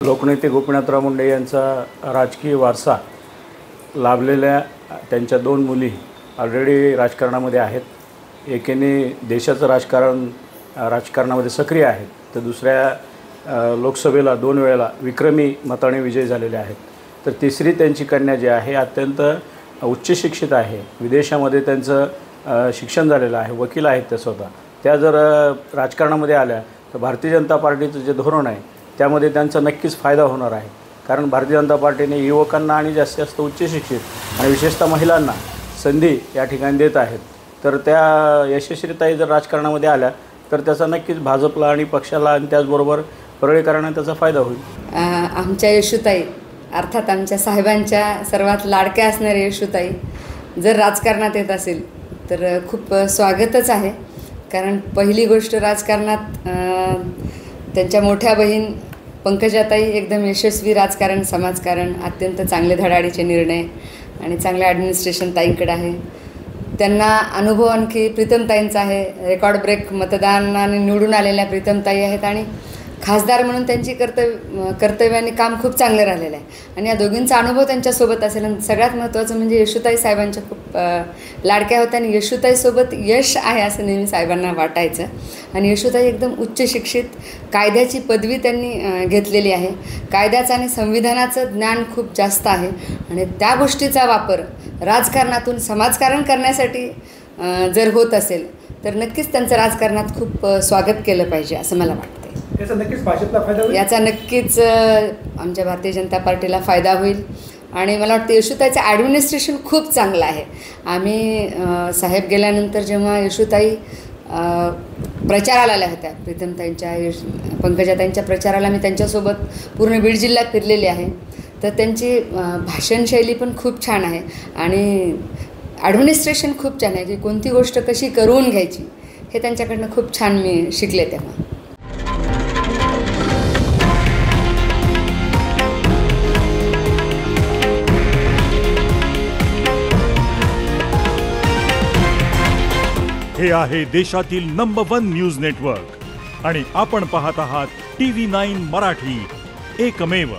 लोकनेते गोपीनाथराव मुंडे यांचा राजकीय वारसा लाभलेल्या त्यांच्या दोन मुली ऑलरेडी राजकारणामध्ये आहेत. एकीने देशाचं राजकारणामध्ये सक्रिय आहेत, तर दुसऱ्या लोकसभेला 2 वेळेला विक्रमी मताने विजयी झालेले आहेत. तर तिसरी त्यांची कन्या जी आहे अत्यंत उच्च शिक्षित आहे, विदेशामध्ये त्यांचं शिक्षण झालेलं आहे, वकील आहेत त्या स्वतः. त्या जर राजकारणामध्ये आल्या तर भारतीय जनता पार्टीचं जे धोरण आहे त्यामध्ये त्यांचा नक्कीच फायदा होणार आहे. कारण भारतीय जनता पार्टीने युवकांना आणि जास्तीत जास्त उच्च शिक्षित आणि विशेषतः महिलांना संधी या ठिकाणी देत आहेत. तर त्या यशस्वीताई जर राजकारणामध्ये आल्या तर त्याचा नक्कीच भाजपला आणि पक्षाला आणि त्याचबरोबर परळीकरांना त्याचा फायदा होईल. आमच्या यशोताई अर्थात आमच्या साहेबांच्या सर्वात लाडक्या असणाऱ्या यशोताई जर राजकारणात येत असेल तर खूप स्वागतच आहे. कारण पहिली गोष्ट राजकारणात त्यांच्या मोठ्या बहीण पंकजाताई एकदम यशस्वी राजकारण, समाजकारण, अत्यंत चांगले धडाडीचे निर्णय आणि चांगलं ॲडमिनिस्ट्रेशन ताईंकडे आहे. त्यांना अनुभव आणखी प्रीतमताईंचा आहे. रेकॉर्ड ब्रेक मतदानाने निवडून आलेल्या प्रीतमताई आहेत आणि खासदार म्हणून त्यांची कर्तव्याने काम खूप चांगलं राहिलेलं आहे आणि या दोघींचा अनुभव त्यांच्यासोबत असेल. आणि सगळ्यात महत्त्वाचं म्हणजे यशोताई साहेबांच्या खूप लाडक्या होत्या आणि यशोताईसोबत यश आहे असं नेहमी साहेबांना वाटायचं. आणि यशोताई एकदम उच्च शिक्षित, कायद्याची पदवी त्यांनी घेतलेली आहे. कायद्याचं आणि संविधानाचं ज्ञान खूप जास्त आहे आणि त्या गोष्टीचा वापर राजकारणातून समाजकारण करण्यासाठी जर होत असेल तर नक्कीच त्यांचं राजकारणात खूप स्वागत केलं पाहिजे असं मला वाटतं. याचा नक्कीच भाजपला फायदा होईल. याचा नक्कीच आमच्या भारतीय जनता पार्टीला फायदा होईल आणि मला वाटतं यशोताईचं ॲडमिनिस्ट्रेशन खूप चांगलं आहे. आम्ही साहेब गेल्यानंतर जेव्हा यशोताई प्रचाराला आल्या होत्या, प्रीतमताईंच्या पंकजाताईंच्या प्रचाराला मी त्यांच्यासोबत पूर्ण बीड जिल्ह्यात फिरलेली आहे. तर त्यांची भाषणशैली पण खूप छान आहे आणि ॲडमिनिस्ट्रेशन खूप छान आहे की कोणती गोष्ट कशी करून घ्यायची हे त्यांच्याकडनं खूप छान मी शिकले. तेव्हा हे आहे देशातील नंबर 1 न्यूज नेटवर्क आणि आपण पाहत आहात TV9 मराठी, एकमेव.